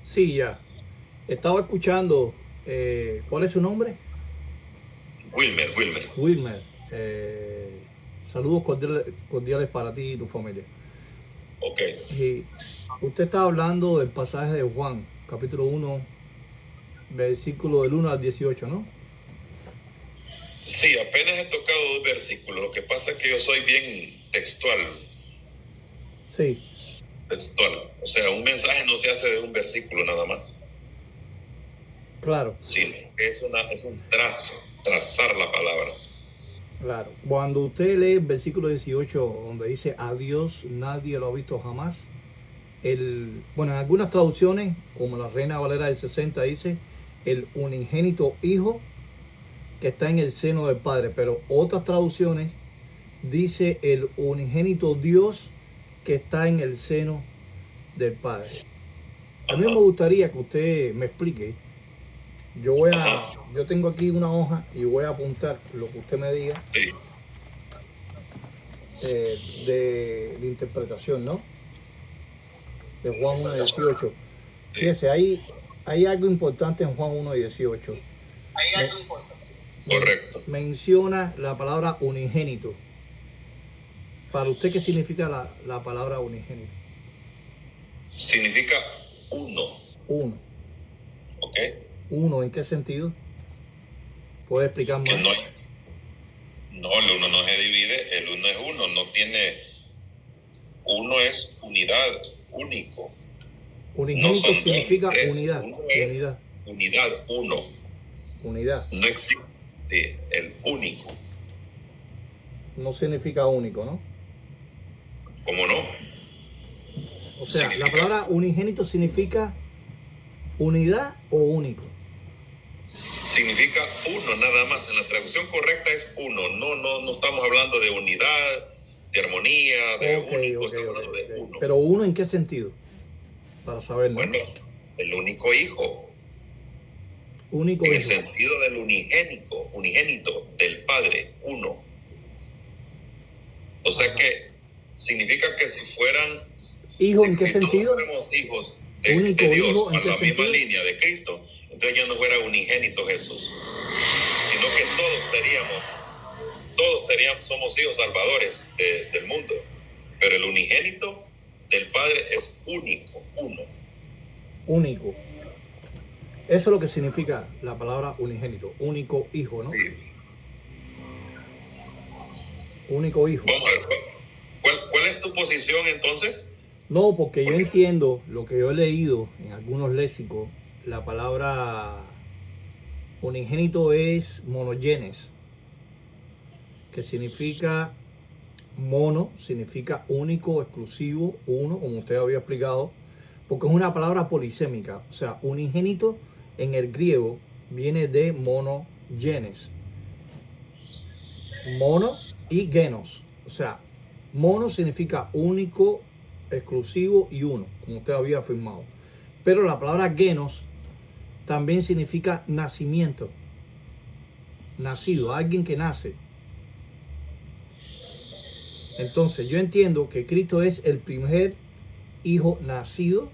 Sí, ya. Estaba escuchando. ¿Cuál es su nombre? Wilmer, Wilmer. Wilmer. Saludos cordiales para ti y tu familia. Ok. Y usted estaba hablando del pasaje de Juan, capítulo 1, versículo del 1 al 18, ¿no? Sí, apenas he tocado dos versículos. Lo que pasa es que yo soy bien textual. Sí, Textual. O sea, un mensaje no se hace de un versículo nada más, claro, sino que es un trazo, trazar la palabra. claro. Cuando usted lee el versículo 18, donde dice a Dios nadie lo ha visto jamás, bueno, en algunas traducciones, como la Reina Valera del 60, dice el unigénito Hijo que está en el seno del Padre, pero otras traducciones dice el unigénito Dios que está en el seno del Padre. A mí me Ajá, gustaría que usted me explique. ajá. Yo tengo aquí una hoja y voy a apuntar lo que usted me diga Sí, de interpretación, ¿no? De Juan 1.18. sí. Fíjese, hay algo importante en Juan 1.18. Me, Correcto. menciona la palabra unigénito. Para usted, ¿qué significa la palabra unigénito? Significa uno. Uno. ¿Ok? Uno, ¿en qué sentido? ¿Puede explicar Que más? no, el uno no se divide, el uno es uno, no tiene, uno es unidad, único. No Unigénito son dos ni significa tres, unidad. uno es Unidad. unidad, uno. Unidad. No existe el único. No significa único, ¿no? ¿Cómo no? O sea, la Significa, palabra unigénito significa unidad o único. significa uno nada más. En la traducción correcta es uno. No estamos hablando de unidad, de armonía, de Ok, único, ok, estamos ok, hablando de ok. uno. Pero uno en qué sentido? Para saber, ¿no? Bueno, el único hijo, Único en el hijo. sentido del unigénito del Padre, uno. O sea Ajá. que significa que si ¿Hijo en qué todos sentido? fuéramos hijos Único de Dios hijo en a qué la misma sentido? línea de Cristo, entonces ya no fuera unigénito Jesús, sino que somos hijos salvadores del mundo. Pero el unigénito del Padre es único, uno. Único. Eso es lo que significa la palabra unigénito. Único hijo, ¿no? Sí. Único hijo. Vamos a ver, ¿cuál es tu posición entonces? No, porque yo Porque, entiendo lo que yo he leído en algunos léxicos. La palabra unigénito es monogenes, que significa mono, significa único, exclusivo, uno, como usted había explicado, porque es una palabra polisémica. O sea, unigénito en el griego viene de monogenes. Mono y genos. O sea, mono significa único, exclusivo y uno, como usted había afirmado. Pero la palabra genos también significa nacimiento. Nacido, alguien que nace. Entonces yo entiendo que Cristo es el primer hijo nacido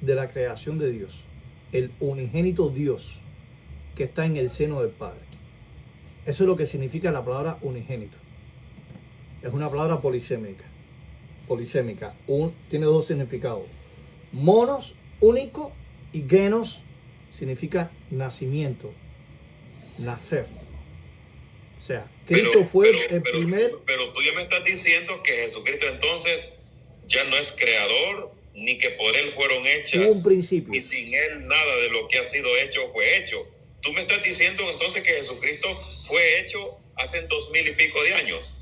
de la creación de Dios. El unigénito Dios que está en el seno del Padre. Eso es lo que significa la palabra unigénito. Es una palabra polisémica. Tiene dos significados. Monos, único, y genos significa nacimiento, nacer. O sea, Cristo fue el primer. pero tú ya me estás diciendo que Jesucristo entonces ya no es creador, ni que por él fueron hechas, Un principio. y sin él nada de lo que ha sido hecho fue hecho. Tú me estás diciendo entonces que Jesucristo fue hecho hace 2000 y pico de años.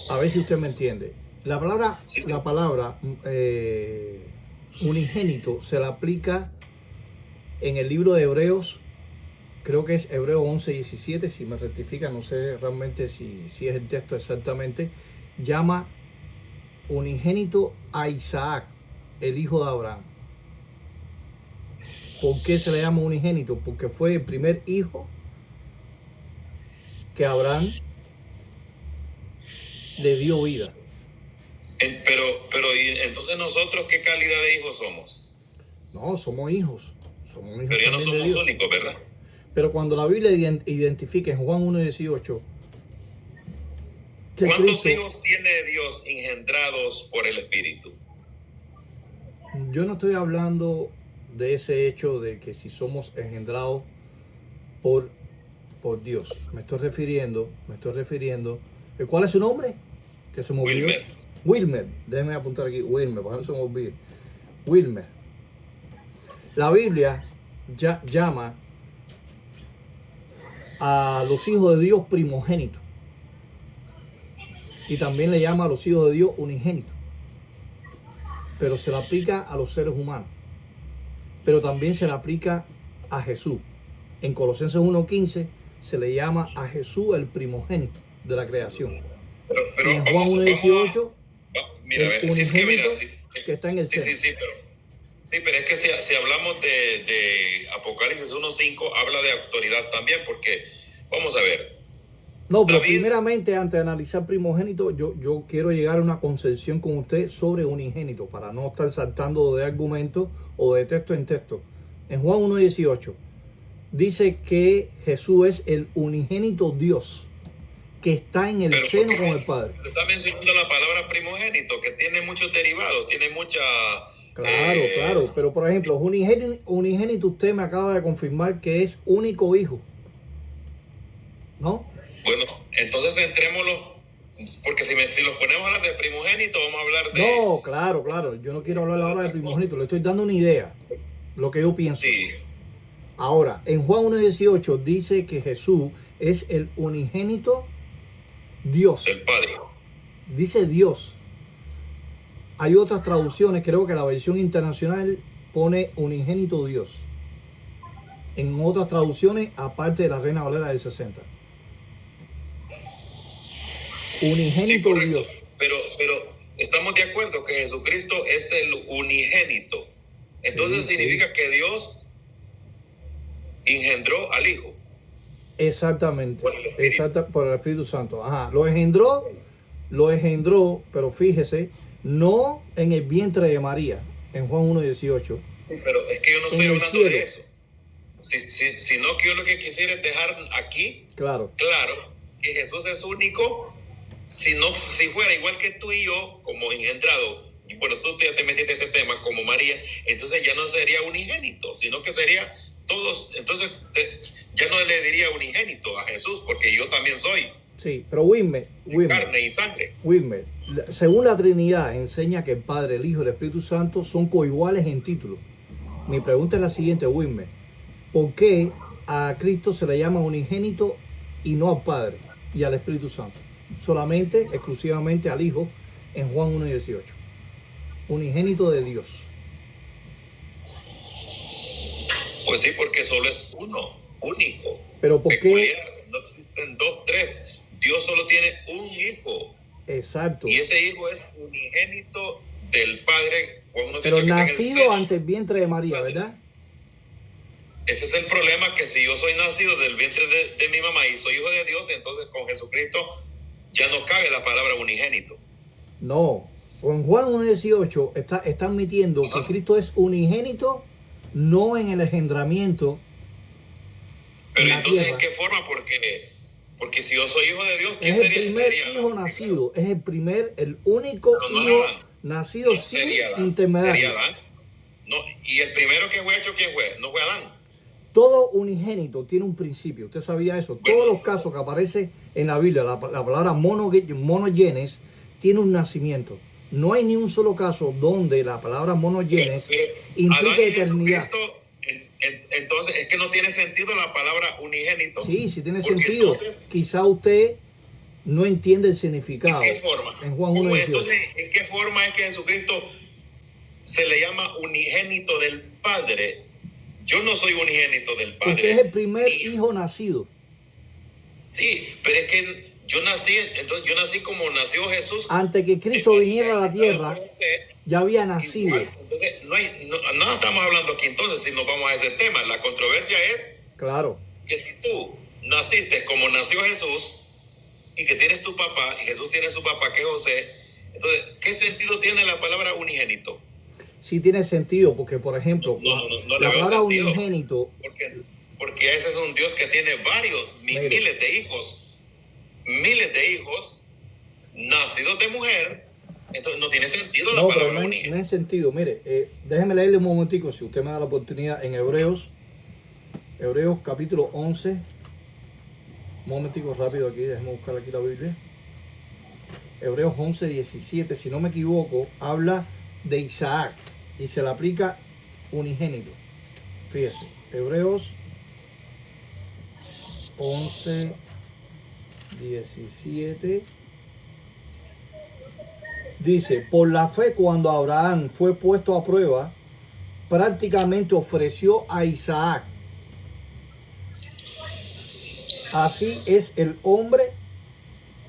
A ver si usted me entiende. Sí. La palabra unigénito se la aplica en el libro de Hebreos, creo que es Hebreos 11:17, si me rectifica, no sé realmente si es el texto exactamente, llama unigénito a Isaac, el hijo de Abraham. ¿Por qué se le llama unigénito? Porque fue el primer hijo que Abraham le dio vida. Pero ¿y entonces nosotros qué calidad de hijos somos? No, somos hijos. Somos hijos Pero ya no también de somos Dios. únicos, ¿verdad? Pero cuando la Biblia identifica en Juan 1:18 que ¿Cuántos Cristo, hijos tiene Dios engendrados por el Espíritu? yo no estoy hablando de ese hecho de que si somos engendrados por Dios. Me estoy refiriendo. ¿Cuál es su nombre? Que se me olvidó. Wilmer. Wilmer. Déjeme apuntar aquí. Wilmer, para que no se me olvide. Wilmer. La Biblia llama a los hijos de Dios primogénitos. Y también le llama a los hijos de Dios unigénitos. Pero se le aplica a los seres humanos. Pero también se le aplica a Jesús. En Colosenses 1:15 se le llama a Jesús el primogénito de la creación. Pero Y en Juan 1:18 mira, el si es que mira, unigénito que está en el cielo. pero es que si hablamos de Apocalipsis 1:5, habla de autoridad también, porque, vamos a ver. No, pero David, primeramente, antes de analizar primogénito, yo quiero llegar a una concepción con usted sobre unigénito, para no estar saltando de argumento o de texto en texto. En Juan 1:18 dice que Jesús es el unigénito Dios, que está en el pero seno con el Padre. está mencionando la palabra primogénito, que tiene muchos derivados, tiene mucha... Claro, pero por ejemplo, unigénito usted me acaba de confirmar que es único hijo, ¿no? Bueno, entonces entrémoslo, porque si los ponemos a hablar de primogénito, vamos a hablar de... No, claro, yo no quiero hablar ahora de primogénito, le estoy dando una idea, lo que yo pienso. Sí, Ahora, en Juan 1:18 dice que Jesús es el unigénito Dios. el Padre. Dice Dios. Hay otras traducciones, creo que la versión internacional pone unigénito Dios. En otras traducciones, aparte de la Reina Valera del 60. Unigénito correcto. Dios. Pero estamos de acuerdo que Jesucristo es el unigénito. Entonces Sí. significa que Dios engendró al Hijo. Exactamente. Por el Espíritu. Por el Espíritu Santo. Ajá. Lo engendró, pero fíjese, no en el vientre de María, en Juan 1:18. Sí, pero es que yo no estoy En el hablando cielo. de eso. Sino que yo lo que quisiera es dejar aquí Claro. que Jesús es único. Si fuera igual que tú y yo, como engendrado, y bueno, tú ya te metiste en este tema como María, entonces ya no sería unigénito, sino que sería todos. Entonces ya no le diría unigénito a Jesús, porque yo también soy Sí, pero Wilmer, carne y sangre. Wilmer, según la Trinidad enseña que el Padre, el Hijo y el Espíritu Santo son coiguales en título. Mi pregunta es la siguiente, Wilmer. ¿Por qué a Cristo se le llama unigénito y no al Padre y al Espíritu Santo? Solamente, exclusivamente al Hijo en Juan 1:18. Unigénito de Dios. Pues sí, porque solo es uno, único. Pero ¿por qué? Peculiar. No existen dos, tres. Dios solo tiene un hijo. Exacto. Y ese hijo es unigénito del Padre. Juan 1:18, Pero que está en el nacido seno. ante el vientre de María, ¿verdad? Ese es el problema, que si yo soy nacido del vientre de mi mamá y soy hijo de Dios, entonces con Jesucristo ya no cabe la palabra unigénito. No. En Juan 1:18 está admitiendo que Ajá. Cristo es unigénito, no en el engendramiento. Pero en la entonces, tierra. ¿en qué forma? Porque si yo soy hijo de Dios, ¿quién Es el sería? primer Sería- hijo nacido, es el único No, no es hijo Adán. nacido No, sin sería Adán. intermediario. Sería Adán. No, y el primero que fue hecho, ¿quién fue? No fue Adán. Todo unigénito tiene un principio. ¿Usted sabía eso? Bueno. Todos los casos que aparecen en la Biblia, la palabra monogenes tiene un nacimiento. No hay ni un solo caso donde la palabra monogenes Pero implique Adán y eternidad. Jesucristo, entonces es que no tiene sentido la palabra unigénito. Sí, sí tiene Porque sentido. entonces, Quizá usted no entiende el significado. ¿en qué forma? En Juan ¿Cómo 1:18. entonces, ¿en qué forma es que Jesucristo se le llama unigénito del Padre? Yo no soy unigénito del Padre. Porque es el primer Ni- hijo nacido. Sí, pero es que yo nací como nació Jesús. Antes que Cristo viniera a la tierra, ya había nacido. Igual. Entonces, no estamos hablando aquí entonces, si nos vamos a ese tema. La controversia es Claro. que si tú naciste como nació Jesús y que tienes tu papá y Jesús tiene su papá que es José, entonces, ¿qué sentido tiene la palabra unigénito? sí tiene sentido, porque por ejemplo, No le la veo palabra sentido. unigénito, Porque ese es un Dios que tiene varios, Mire. miles de hijos nacidos de mujer. Entonces no tiene sentido la no, pero palabra no unigénito. hay sentido. Mire, déjeme leerle un momentico, si usted me da la oportunidad, en Hebreos capítulo 11. Un momentico rápido aquí, déjeme buscar aquí la Biblia. Hebreos 11, 17, si no me equivoco, habla de Isaac y se le aplica unigénito. Fíjese, Hebreos 11, 17. Dice, por la fe cuando Abraham fue puesto a prueba, prácticamente ofreció a Isaac. Así es el hombre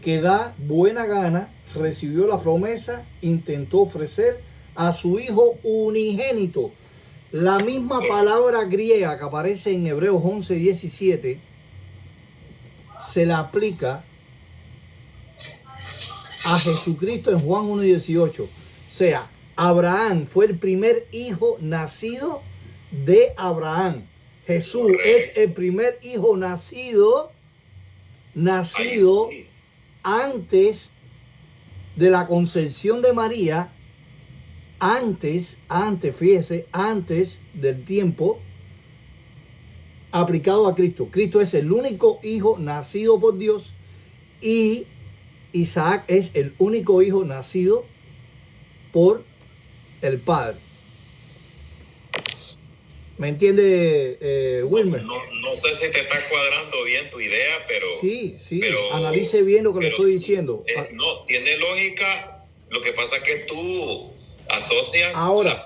que da buena gana, recibió la promesa, intentó ofrecer a su hijo unigénito. La misma palabra griega que aparece en Hebreos 11, 17 se la aplica a Jesucristo en Juan 1, 18. O sea, Abraham fue el primer hijo nacido de Abraham. Jesús es el primer hijo nacido antes de la concepción de María, antes del tiempo aplicado a Cristo. Cristo es el único hijo nacido por Dios y Isaac es el único hijo nacido por el Padre. ¿Me entiende, Wilmer? No sé si te está cuadrando bien tu idea, pero... Sí, analice bien lo que le estoy diciendo. No, tiene lógica. Lo que pasa es que tú asocias ahora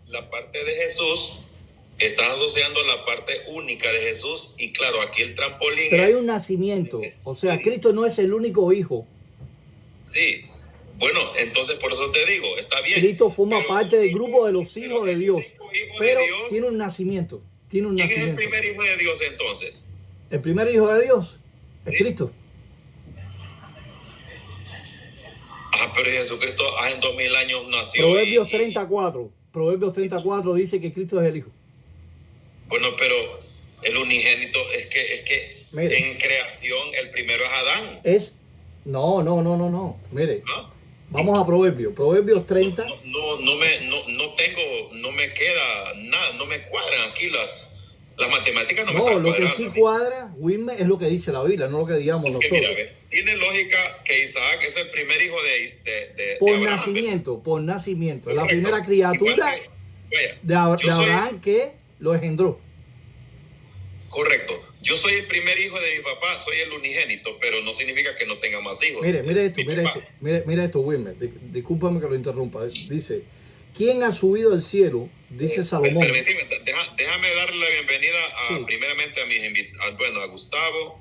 la parte de Jesús, estás asociando la parte única de Jesús, y claro, aquí el trampolín pero hay un nacimiento. O sea, Cristo no es el único hijo. Sí. Bueno, entonces por eso te digo, está bien. Cristo forma parte del grupo de los hijos de Dios. Pero tiene un nacimiento. ¿Quién es el primer hijo de Dios entonces? El primer hijo de Dios es Cristo. Pero Jesucristo en 2000 años nació. Proverbios 34 dice que Cristo es el hijo. Bueno, pero el unigénito es que mire, en creación el primero es Adán. No. Mire. ¿Ah? Vamos a Proverbios 30. No me queda nada, no me cuadran aquí las matemáticas. No, lo que sí cuadra, Wilmer, es lo que dice la Biblia, no lo que digamos nosotros. Mira, tiene lógica que Isaac es el primer hijo de Abraham. Por nacimiento. Correcto. La primera criatura de Abraham que lo engendró. Correcto. Yo soy el primer hijo de mi papá, soy el unigénito, pero no significa que no tenga más hijos. Mira esto, Wilmer. Discúlpame que lo interrumpa. Dice, ¿quién ha subido al cielo? Dice Salomón. Déjame darle la bienvenida primeramente a mis invitados, a Gustavo,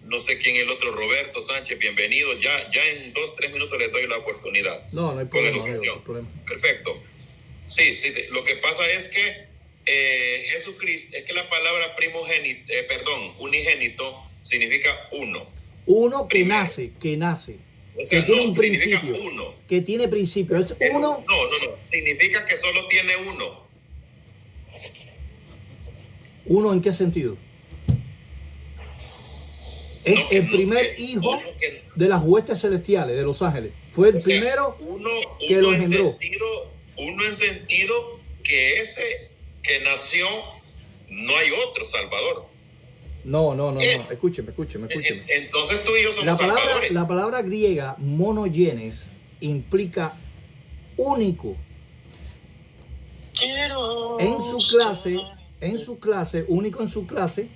no sé quién es el otro, Roberto Sánchez, bienvenido. Ya en 2-3 minutos les doy la oportunidad. No hay problema. No hay problema. Perfecto. Sí. Lo que pasa es que Jesucristo, es que la palabra unigénito significa uno. Uno que nace. O sea, que tiene un principio. Uno. Que tiene principio. Es uno. No. Significa que solo tiene uno. ¿Uno en qué sentido? Es el primer hijo de las huestes celestiales, de los ángeles. Fue el primero que lo engendró. Uno en sentido que ese que nació, no hay otro Salvador. No. Escúcheme. Entonces tú y yo somos salvadores. La palabra griega monogenes implica único. En su clase, único en su clase,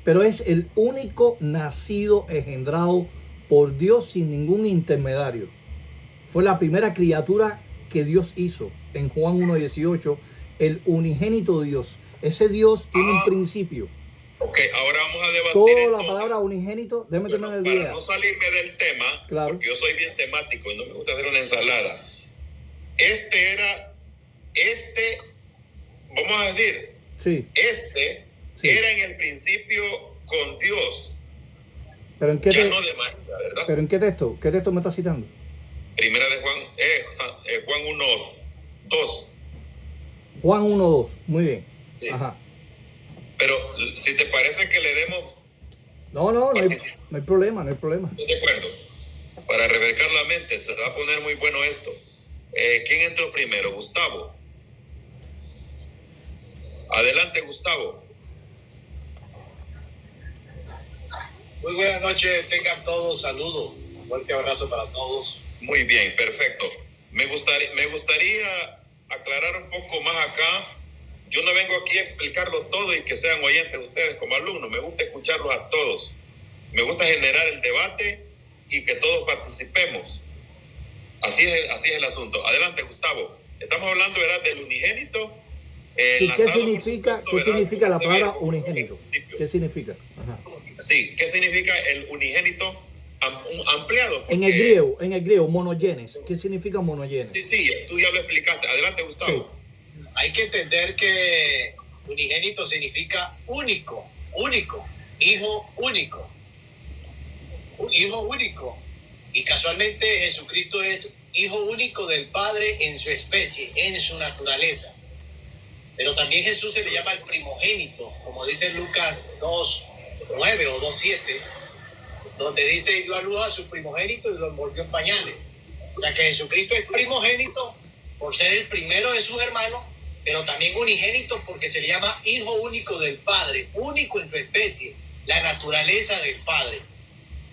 pero es el único nacido engendrado por Dios sin ningún intermediario. Fue la primera criatura que Dios hizo. En Juan 1:18, el unigénito Dios. Ese Dios tiene un principio. Ok, ahora vamos a debatir. Toda la palabra unigénito, déjame terminar el día. Para no salirme del tema, claro, porque yo soy bien temático y no me gusta hacer una ensalada. Vamos a decir, era en el principio con Dios. ¿Pero en qué no de María, ¿verdad? ¿Pero en qué texto? ¿Qué texto me está citando? Primera de Juan 1:2. Juan 1:2. Muy bien. Sí. Ajá. Pero si te parece que le demos... No hay problema, no hay problema. Estoy de acuerdo. Para refrescar la mente, se va a poner muy bueno esto. ¿Quién entró primero? Gustavo. Adelante, Gustavo. Muy buenas noches, tengan todos saludos. Un fuerte abrazo para todos. Muy bien, perfecto. Me gustaría aclarar un poco más acá. Yo no vengo aquí a explicarlo todo y que sean oyentes ustedes como alumnos. Me gusta escucharlos a todos. Me gusta generar el debate y que todos participemos. Así es el asunto. Adelante, Gustavo. Estamos hablando, ¿verdad?, del unigénito. Sí, enlazado, ¿qué significa la con palabra severo unigénito? principio. ¿Qué significa? Ajá. Sí, ¿qué significa el unigénito ampliado? Porque, En el griego, monogenes. ¿Qué significa monogenes? sí, tú ya lo explicaste. Adelante, Gustavo. Sí. Hay que entender que unigénito significa único, hijo único. Hijo único. Y casualmente Jesucristo es hijo único del Padre en su especie, en su naturaleza. Pero también Jesús se le llama el primogénito, como dice Lucas 2:9 o 2:7, donde dice: dio a luz a su primogénito y lo envolvió en pañales. O sea que Jesucristo es primogénito por ser el primero de sus hermanos, pero también unigénito porque se le llama hijo único del Padre, único en su especie, la naturaleza del Padre,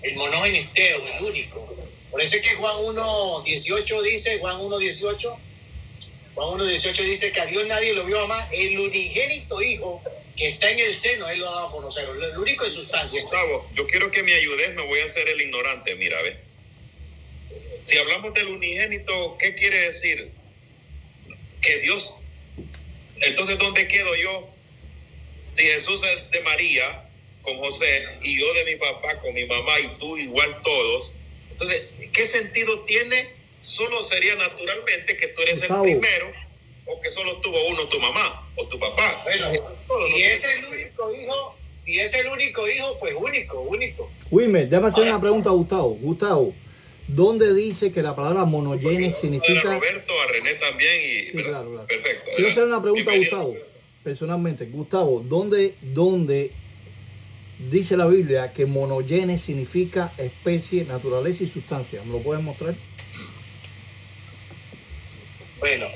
el monogenisteo, el único. Por eso es que Juan 1:18 dice, Juan 1:18 dice que a Dios nadie lo vio jamás, el unigénito hijo que está en el seno, él lo ha dado a conocer, el único en sustancia. Gustavo, yo quiero que me ayudes, me voy a hacer el ignorante, mira, ve. Si hablamos del unigénito, ¿qué quiere decir? Que Dios, entonces, ¿dónde quedo yo? Si Jesús es de María con José y yo de mi papá con mi mamá y tú igual todos, entonces, ¿qué sentido tiene? Solo sería naturalmente que tú eres Gustavo, el primero, o que solo tuvo uno tu mamá o tu papá. Bueno, si es el único hijo, pues único. Wilmer, déjame hacer una pregunta a Gustavo. Gustavo, ¿dónde dice que la palabra monogenes A significa? Roberto, a René también. Y, Sí, claro. Perfecto. Quiero hacer una pregunta a Bienvenido. Gustavo, personalmente. Gustavo, ¿dónde dice la Biblia que monogenes significa especie, naturaleza y sustancia? ¿Me lo puedes mostrar? Bueno,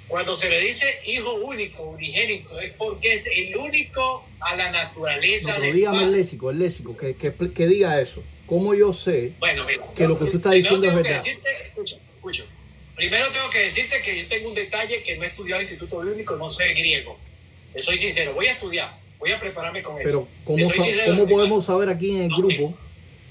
cuando se le dice hijo único, unigénito, es porque es el único a la naturaleza No, pero del dígame Padre. el léxico, que diga eso. ¿Cómo yo sé Bueno, mira, que lo que tú estás primero diciendo es tengo que verdad? decirte, escucha. Primero tengo que decirte que yo tengo un detalle que no he estudiado el Instituto Bíblico, no sé el griego. Te soy sincero, voy a estudiar, voy a prepararme con Pero eso. ¿cómo, Te soy sincero, ¿cómo podemos saber aquí en el grupo?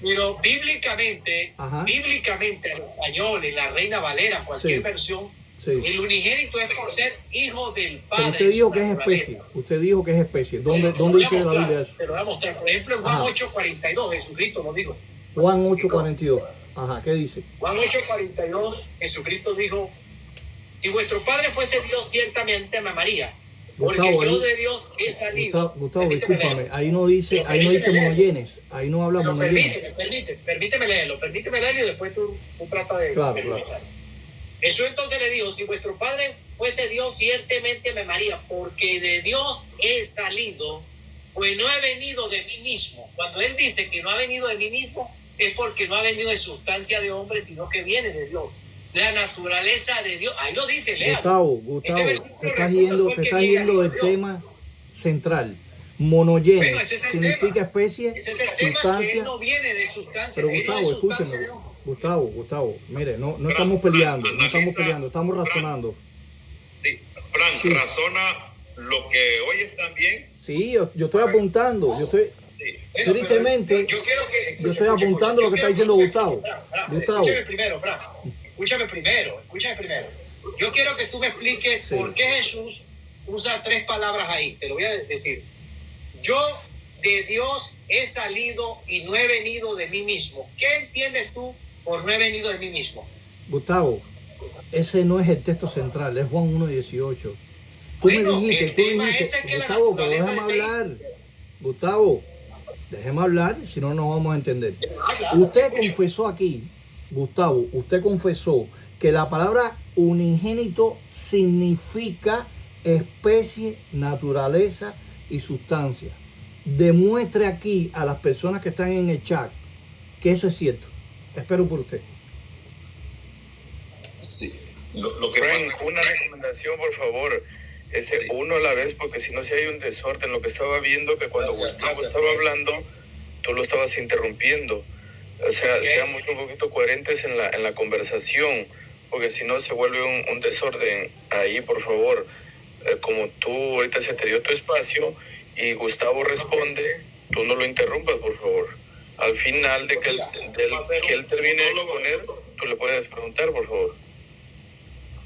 Pero bíblicamente, Ajá. en español, en la Reina Valera, cualquier Sí. versión, Sí. el unigénito es por ser hijo del Pero Padre. usted en dijo su que es naturaleza. especie. Usted dijo que es especie. ¿Dónde Te lo voy a dice la mostrar, Biblia eso? Te lo voy a mostrar. Por ejemplo, en Juan Ajá. 8:42, Jesucristo lo dijo. Juan 8:42. Ajá, ¿qué dice? Juan 8:42, Jesucristo dijo: si vuestro Padre fuese Dios, ciertamente me amaría. Porque Gustavo, yo ahí- de Dios he salido. Gustavo, Permíteme discúlpame. leerlo. Ahí no dice monogenes. Ahí no habla Pero monogenes. permíteme leerlo y después tú tratas de... Claro, de claro. comentar. Jesús entonces le dijo: si vuestro Padre fuese Dios, ciertamente me amaría, porque de Dios he salido, pues no he venido de mí mismo. Cuando él dice que no ha venido de mí mismo, es porque no ha venido de sustancia de hombre, sino que viene de Dios. La naturaleza de Dios, ahí lo dice, lea. Gustavo, te estás yendo del tema central. Monogenes Bueno, ese es el significa tema. especie, Ese es el tema, que sustancia. él no viene de sustancia. Pero él no es Gustavo, sustancia escúcheme. de hombre. Gustavo, mire, no Fran, estamos Fran, peleando, analiza, estamos Fran. razonando. Sí, Frank, Sí. razona lo que oyes también. Sí, yo estoy apuntando, Sí. Bueno, Tristemente, pero yo quiero que... yo estoy apuntando lo que está diciendo Gustavo. Gustavo. Escúchame primero, Fran. Escúchame primero. Yo quiero que tú me expliques Sí. por qué Jesús usa 3 palabras ahí. Te lo voy a decir. Yo de Dios he salido y no he venido de mí mismo. ¿Qué entiendes tú por no he venido de mí mismo? Gustavo, ese no es el texto central, es Juan 1:18. Bueno, Tú el dijiste, tema ese es que la Gustavo, pero naturaleza déjame es ahí. hablar. Gustavo, déjeme hablar, si no nos vamos a entender. Habla, Usted escucho. confesó aquí, Gustavo, usted confesó que la palabra unigénito significa especie, naturaleza y sustancia. Demuestre aquí a las personas que están en el chat que eso es cierto. Espero por usted. Sí. Lo que Frank, pasa, una recomendación, por favor. Sí. Uno a la vez, porque si no, si hay un desorden. Lo que estaba viendo, que cuando Gustavo estaba hablando, tú lo estabas interrumpiendo. O sea, seamos un poquito coherentes en la conversación, porque si no se vuelve un desorden ahí, por favor. Como tú ahorita se te dio tu espacio y Gustavo responde, tú no lo interrumpas, por favor. Al final de que él termine de exponer, tú le puedes preguntar, por favor.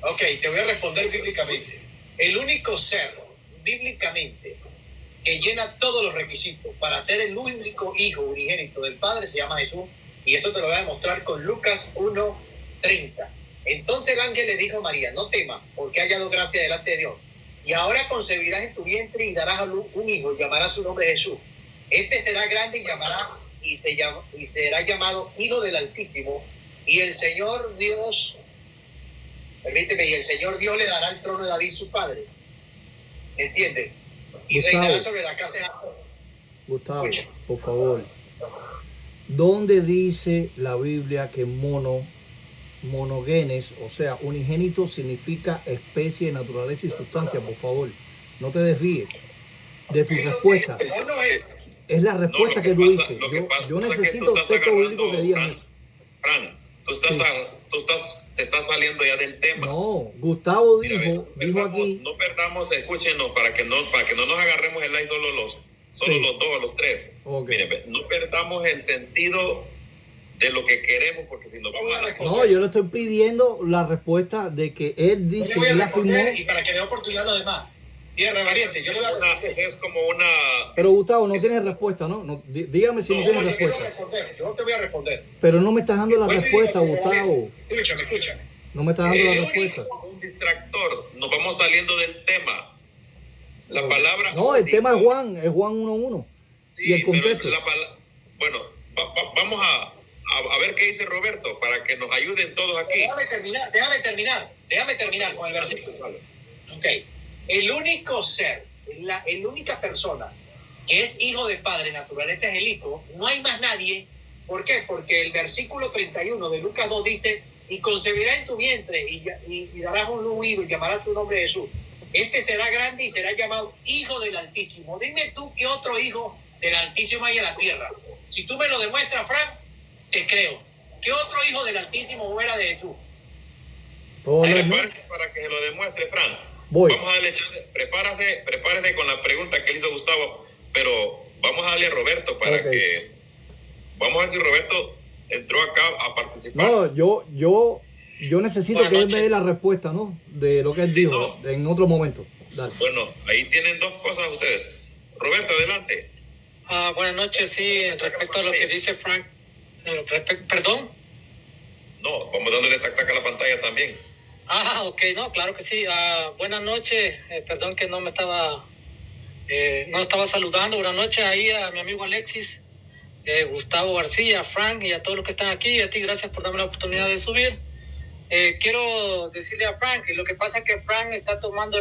Ok, te voy a responder bíblicamente. El único ser, bíblicamente, que llena todos los requisitos para ser el único hijo unigénito del Padre se llama Jesús. Y eso te lo voy a demostrar con Lucas 1:30. Entonces el ángel le dijo a María, no temas, porque ha hallado gracia delante de Dios. Y ahora concebirás en tu vientre y darás a luz un hijo, y llamarás su nombre Jesús. Este será grande y será llamado Hijo del Altísimo. Y el Señor Dios, permíteme, y el Señor Dios le dará el trono de David su padre. ¿Entiendes? Y Gustavo, reinará sobre la casa de Jacob. Gustavo, Escucha. por favor. ¿Dónde dice la Biblia que monogenes, o sea, unigénito significa especie, naturaleza y sustancia? Por favor, no te desvíes de tu respuesta. Es la respuesta que tú diste. Yo necesito texto bíblico que diga eso. Fran, te estás saliendo ya del tema. No, Gustavo dijo aquí. No perdamos, escúchenos, para que no nos agarremos el like solo los dos, los tres. Okay. Mire, no perdamos el sentido de lo que queremos, porque si nos vamos a responder. No, yo le estoy pidiendo la respuesta de que él dice Yo le que voy a la firmó. responder y para que dé oportunidad a los demás. Tierra valiente, yo le voy a responder. Es como una. Pero Gustavo, no tienes respuesta, ¿no? Dígame si no tienes Yo quiero respuesta. responder, yo no te voy a responder. Pero no me estás dando la Vuelvo y respuesta, digo, Gustavo. Escúchame. No me estás dando la respuesta. Un distractor, nos vamos saliendo del tema. La palabra. No, el tema es Juan 1:1. Sí, Y el contexto. Bueno, vamos a ver qué dice Roberto para que nos ayuden todos aquí. Déjame terminar con el versículo. Ok. El único ser, la única persona que es hijo de padre, naturaleza es el hijo, no hay más nadie. ¿Por qué? Porque el versículo 31 de Lucas 2 dice, y concebirá en tu vientre y darás un hijo y llamarás su nombre Jesús. Este será grande y será llamado Hijo del Altísimo. Dime tú qué otro hijo del Altísimo hay en la tierra. Si tú me lo demuestras, Frank, te creo. ¿Qué otro hijo del Altísimo fuera de Jesús? Para que se lo demuestre, Frank. Voy. Vamos a darle chance. Prepárese con la pregunta que le hizo Gustavo, pero vamos a darle a Roberto para que. Vamos a ver si Roberto entró acá a participar. No, yo necesito que él me dé la respuesta, ¿no? De lo que él dijo en otro momento. Dale. Bueno, ahí tienen dos cosas ustedes. Roberto, adelante. Buenas noches, sí, respecto a lo que dice Frank. ¿Perdón? No, vamos dándole tac-tac a la pantalla también. Ok, no, claro que sí. Buenas noches, perdón que no estaba saludando. Buenas noches ahí a mi amigo Alexis, Gustavo García, Frank y a todos los que están aquí. Y a ti, gracias por darme la oportunidad de subir. Quiero decirle a Frank que lo que pasa es que Frank está tomando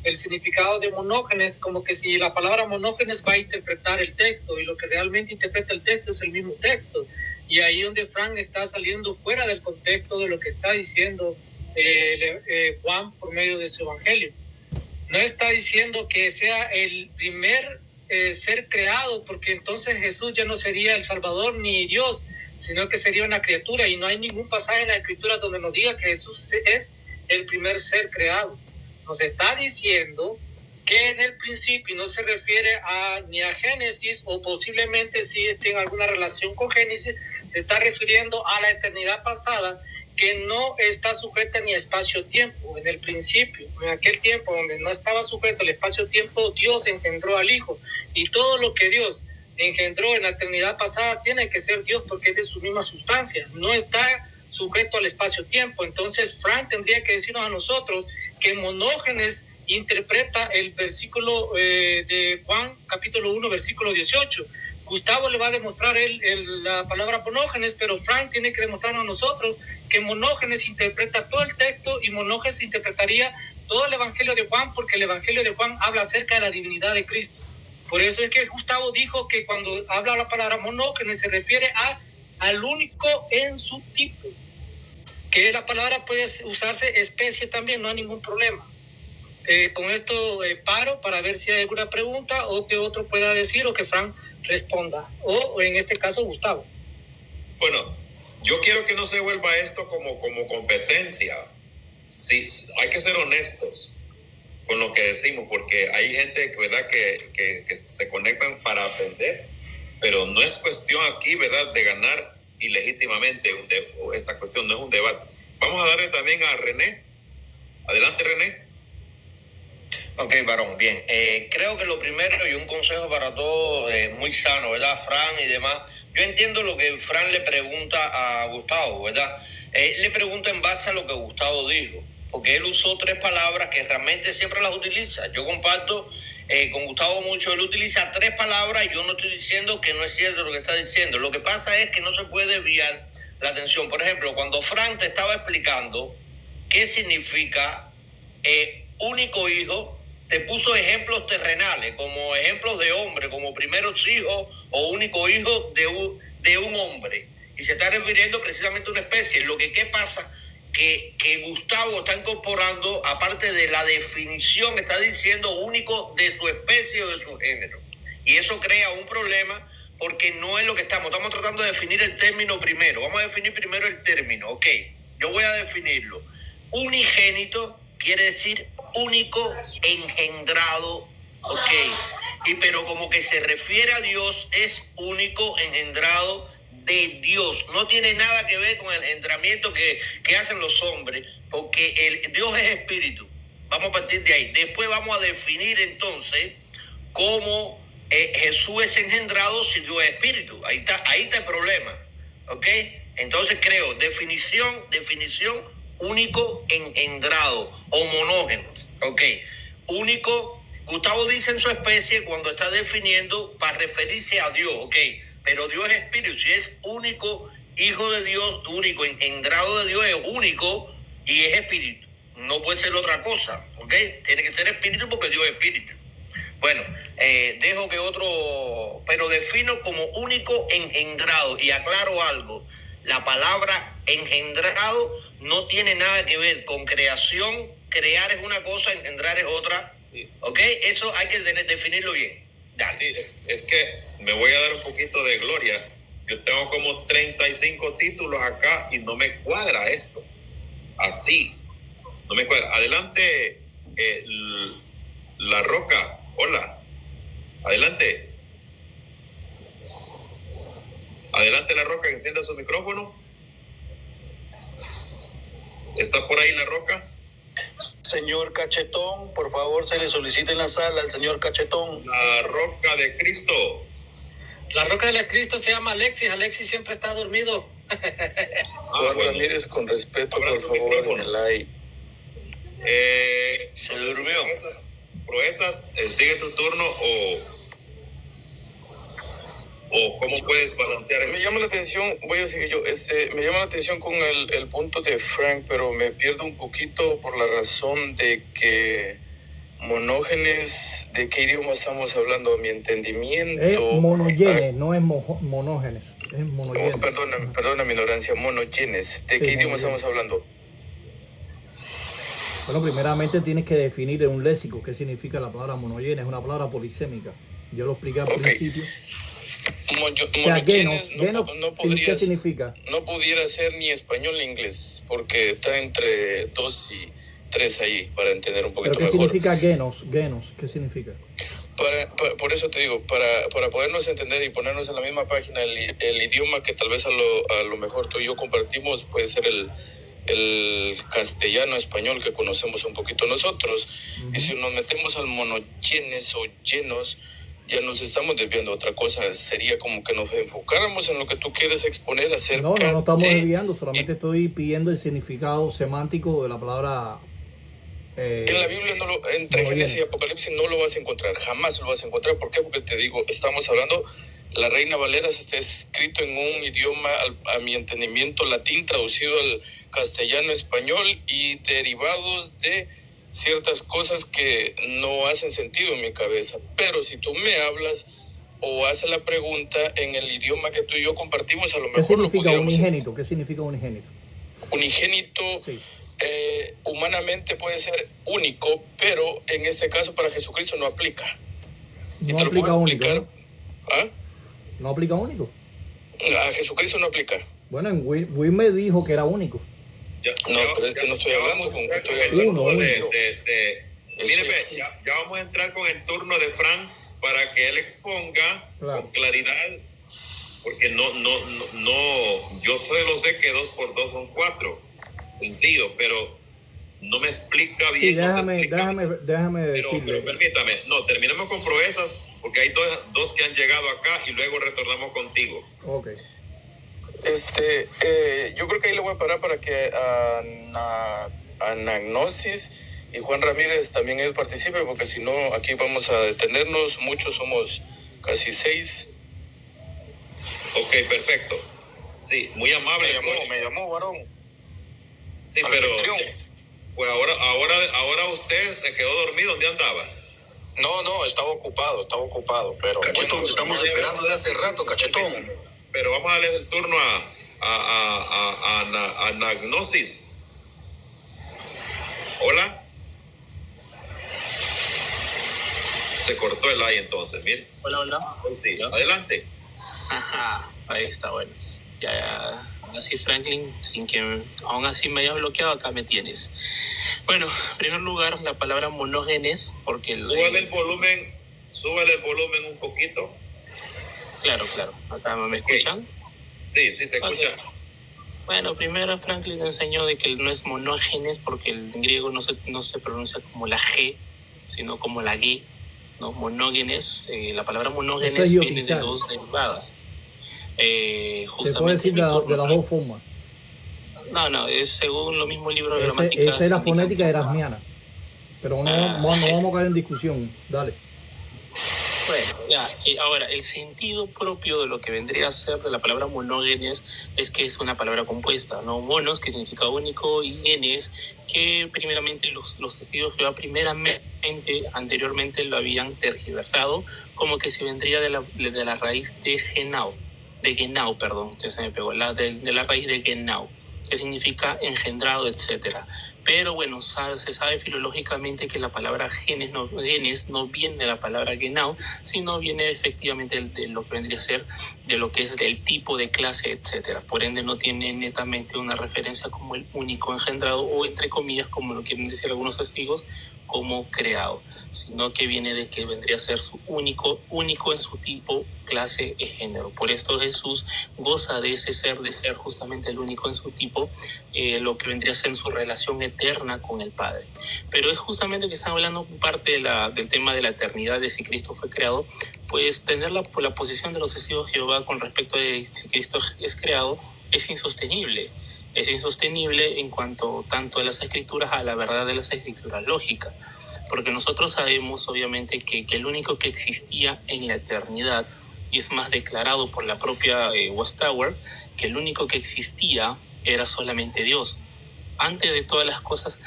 el significado de monógenes como que si la palabra monógenes va a interpretar el texto, y lo que realmente interpreta el texto es el mismo texto. Y ahí donde Frank está saliendo fuera del contexto de lo que está diciendo Juan por medio de su evangelio. No está diciendo que sea el primer ser creado, porque entonces Jesús ya no sería el Salvador ni Dios, sino que sería una criatura, y no hay ningún pasaje en la Escritura donde nos diga que Jesús es el primer ser creado. Nos está diciendo que en el principio no se refiere ni a Génesis, o posiblemente si tenga alguna relación con Génesis, se está refiriendo a la eternidad pasada, que no está sujeta ni a espacio-tiempo. En el principio, en aquel tiempo donde no estaba sujeto al espacio-tiempo, Dios engendró al Hijo, y todo lo que Dios engendró en la eternidad pasada tiene que ser Dios, porque es de su misma sustancia, no está sujeto al espacio-tiempo. Entonces Frank tendría que decirnos a nosotros que monógenes interpreta el versículo de Juan capítulo 1 versículo 18. Gustavo le va a demostrar la palabra monógenes, pero Frank tiene que demostrarnos a nosotros que porque Monógenes interpreta todo el texto y Monógenes interpretaría todo el Evangelio de Juan, porque el Evangelio de Juan habla acerca de la divinidad de Cristo. Por eso es que Gustavo dijo que cuando habla la palabra Monógenes se refiere al único en su tipo, que la palabra puede usarse especie también, no hay ningún problema. Con esto paro para ver si hay alguna pregunta o que otro pueda decir o que Frank responda, o en este caso Gustavo. Bueno, yo quiero que no se vuelva esto como competencia. Sí, hay que ser honestos con lo que decimos, porque hay gente, ¿verdad?, que se conectan para aprender, pero no es cuestión aquí, ¿verdad?, de ganar ilegítimamente. Esta cuestión no es un debate. Vamos a darle también a René. Adelante, René. Ok, varón, bien. Creo que lo primero y un consejo para todos, muy sano, ¿verdad? Fran y demás. Yo entiendo lo que Fran le pregunta a Gustavo, ¿verdad? Le pregunta en base a lo que Gustavo dijo, porque él usó 3 palabras que realmente siempre las utiliza. Yo comparto con Gustavo mucho. Él utiliza 3 palabras y yo no estoy diciendo que no es cierto lo que está diciendo. Lo que pasa es que no se puede desviar la atención. Por ejemplo, cuando Fran te estaba explicando qué significa único hijo, te puso ejemplos terrenales, como ejemplos de hombre, como primeros hijos o único hijo de un hombre. Y se está refiriendo precisamente a una especie. ¿Qué pasa? Que Gustavo está incorporando, aparte de la definición, está diciendo único de su especie o de su género. Y eso crea un problema porque no es lo que estamos tratando de definir el término primero. Vamos a definir primero el término. Ok, yo voy a definirlo. Unigénito quiere decir único engendrado, ok, pero como que se refiere a Dios, es único engendrado de Dios. No tiene nada que ver con el engendramiento que hacen los hombres, porque Dios es espíritu. Vamos a partir de ahí. Después vamos a definir entonces cómo Jesús es engendrado si Dios es espíritu. Ahí está el problema, ok. Entonces creo, definición, único engendrado o monógenos, ok. Único, Gustavo dice en su especie cuando está definiendo para referirse a Dios, ok. Pero Dios es espíritu. Si es único hijo de Dios, único engendrado de Dios, es único y es espíritu. No puede ser otra cosa, ok. Tiene que ser espíritu porque Dios es espíritu. Bueno, dejo que otro, pero defino como único engendrado y aclaro algo. La palabra engendrado no tiene nada que ver con creación. Crear es una cosa, engendrar es otra. ¿Ok? Eso hay que definirlo bien. Dale. Sí, es que me voy a dar un poquito de gloria. Yo tengo como 35 títulos acá y no me cuadra esto. Así. No me cuadra. Adelante, La Roca. Hola. Adelante. Adelante, La Roca, encienda su micrófono. ¿Está por ahí La Roca? Señor Cachetón, por favor, se le solicita en la sala al señor Cachetón. La Roca de Cristo. La Roca de Cristo se llama Alexis. Alexis siempre está dormido. Juan Ramírez, con respeto, por favor, en el aire. Se durmió. Proezas, sigue tu turno o cómo puedes balancear esto. Me llama la atención, voy a seguir yo, me llama la atención con el punto de Frank, pero me pierdo un poquito por la razón de que monógenes, ¿de qué idioma estamos hablando? A mi entendimiento. Es monogenes, no es monógenes, es monogenes. Perdona mi ignorancia, monogenes. ¿De qué idioma estamos hablando? Bueno, primeramente tienes que definir en un léxico qué significa la palabra monogenes. Es una palabra polisémica. Yo lo expliqué al principio. Monogenes ¿qué significa? No pudiera ser ni español ni inglés, porque está entre 2 y 3 ahí, para entender un poquito mejor. ¿Pero qué mejor. significa genos? ¿Qué significa? Por eso te digo, para podernos entender y ponernos en la misma página, el idioma que tal vez a lo mejor tú y yo compartimos puede ser el castellano español que conocemos un poquito nosotros. Y si nos metemos al monogenes o llenos, ya nos estamos desviando a otra cosa. Sería como que nos enfocáramos en lo que tú quieres exponer acerca No estamos desviando, solamente estoy pidiendo el significado semántico de la palabra. En la Biblia, entre Génesis y Apocalipsis no lo vas a encontrar, jamás lo vas a encontrar. ¿Por qué? Porque te digo, estamos hablando, la Reina Valera se está escrito en un idioma, a mi entendimiento, latín, traducido al castellano, español, y derivados de ciertas cosas que no hacen sentido en mi cabeza. Pero si tú me hablas o haces la pregunta en el idioma que tú y yo compartimos, a lo ¿Qué mejor lo significa pudiéramos unigénito? ¿Qué significa unigénito? Unigénito, Sí. humanamente puede ser único, pero en este caso para Jesucristo no aplica. Y No te lo aplica puedo único, explicar. ¿Ah? ¿No aplica único? A Jesucristo no aplica. Bueno, en Will me dijo que era único. No, pero es que no estoy hablando con que estoy Uno, hablando. Míreme, ya vamos a entrar con el turno de Frank para que él exponga con claridad, porque no, yo solo sé que 2 por 2 son 4, sencillo, pero no me explica bien. Sí, déjame decirle. Pero permítame, terminemos con proezas, porque hay dos que han llegado acá y luego retornamos contigo. Ok. Yo creo que ahí le voy a parar para que Anagnosis y Juan Ramírez también él participe, porque si no aquí vamos a detenernos, muchos somos casi 6. Ok, perfecto. Sí, muy amable. Me llamó varón. Sí, pero pues ahora usted se quedó dormido. ¿Dónde andaba? No, estaba ocupado, pero Cachetón, te estamos esperando de hace rato, Cachetón. Pero vamos a darle el turno a Anagnosis. Hola. Se cortó el aire entonces, mire. Hola. Sí, adelante. Ajá, ahí está, bueno. Ya, así Franklin, sin que aún así me hayas bloqueado, acá me tienes. Bueno, en primer lugar, la palabra monógenes, porque... Súbale el volumen un poquito. Claro, acá me escuchan. Sí, se escucha. Bueno, primero Franklin enseñó de que no es monógenes porque el griego no se pronuncia como la G, sino como la G, ¿no? Monógenes, la palabra monógenes viene de 2 derivadas. Justamente se puede decir de las dos formas. No, es según lo mismo libro de gramática. Esa es la fonética erasmiana. Pero no vamos a caer en discusión. Dale. Bueno, ya, y ahora, el sentido propio de lo que vendría a ser de la palabra monógenes es que es una palabra compuesta, ¿no? Monos, que significa único, y genes, que primeramente los testigos de Jehová anteriormente lo habían tergiversado, como que se vendría de la raíz de Genau, ya se me pegó, de la raíz de Genau, que significa engendrado, etcétera. Pero bueno, se sabe filológicamente que la palabra genes no viene de la palabra genau, sino viene efectivamente de lo que vendría a ser de lo que es del tipo de clase, etcétera. Por ende, no tiene netamente una referencia como el único engendrado, o entre comillas, como lo quieren decir algunos testigos, como creado, sino que viene de que vendría a ser su único en su tipo, clase y género. Por esto Jesús goza de ese ser, de ser justamente el único en su tipo, lo que vendría a ser en su relación eterna con el Padre. Pero es justamente que están hablando parte del tema de la eternidad, de si Cristo fue creado, pues tener la posición de los testigos de Jehová con respecto a si Cristo es creado es insostenible. Es insostenible en cuanto tanto a las escrituras, a la verdad de las escrituras lógica, porque nosotros sabemos obviamente que el único que existía en la eternidad, y es más declarado por la propia Watchtower, que el único que existía era solamente Dios. Antes de todas las cosas,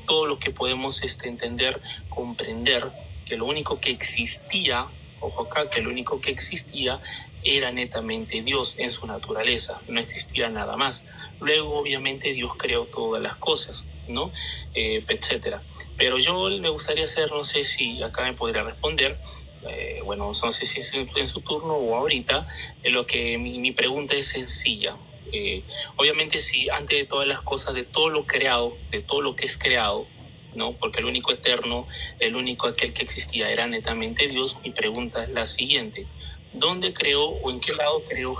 todo lo que podemos entender, comprender, que lo único que existía, ojo acá, que lo único que existía era netamente Dios en su naturaleza, no existía nada más. Luego, obviamente, Dios creó todas las cosas, ¿no? Etcétera. Pero yo me gustaría hacer, no sé si acá me podría responder, bueno, no sé si es en su turno o ahorita, lo que mi pregunta es sencilla. Obviamente, si antes de todas las cosas, de todo lo creado, de todo lo que es creado, ¿no? Porque el único eterno, el único aquel que existía era netamente Dios, mi pregunta es la siguiente: ¿dónde creó o en qué lado creó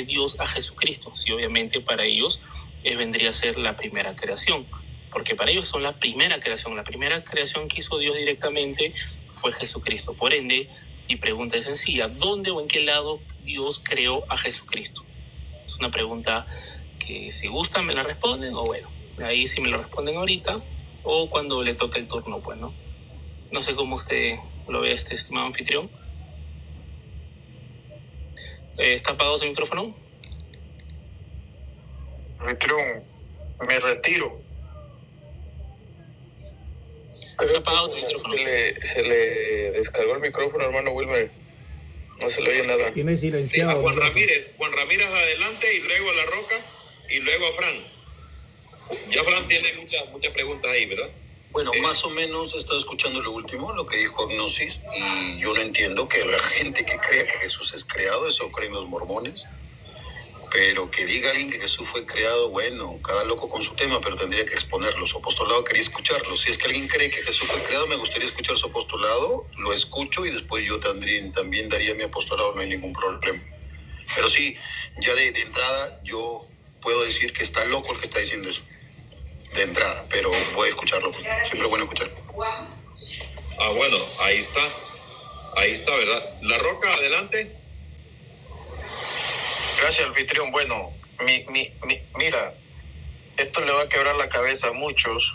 Dios a Jesucristo? Si obviamente para ellos vendría a ser la primera creación, porque para ellos son la primera creación que hizo Dios directamente fue Jesucristo. Por ende, mi pregunta es sencilla: ¿dónde o en qué lado Dios creó a Jesucristo? Es una pregunta que, si gustan, me la responden, o bueno, ahí sí me lo responden ahorita, o cuando le toque el turno, pues, ¿no? No sé cómo usted lo ve, estimado anfitrión. ¿Está apagado su micrófono? Anfitrión, me retiro. Está apagado tu micrófono. Se le descargó el micrófono, hermano Wilmer. No se le oye nada. Tiene Sí, a silenciado. Juan Ramírez adelante y luego a La Roca y luego a Fran. Ya Fran tiene muchas preguntas ahí, ¿verdad? Bueno, más o menos he estado escuchando lo último, lo que dijo Agnosis, y yo no entiendo que la gente que crea que Jesús es creado, eso creen los mormones, pero que diga alguien que Jesús fue creado, bueno, cada loco con su tema, pero tendría que exponerlo. Su apostolado quería escucharlo. Si es que alguien cree que Jesús fue creado, me gustaría escuchar su apostolado, lo escucho y después yo también daría mi apostolado, no hay ningún problema. Pero sí, ya de entrada yo puedo decir que está loco el que está diciendo eso. De entrada, pero voy a escucharlo, porque siempre es bueno escuchar. Ah, bueno, ahí está, ¿verdad? La Roca, adelante. Gracias, anfitrión. Bueno, mira, esto le va a quebrar la cabeza a muchos,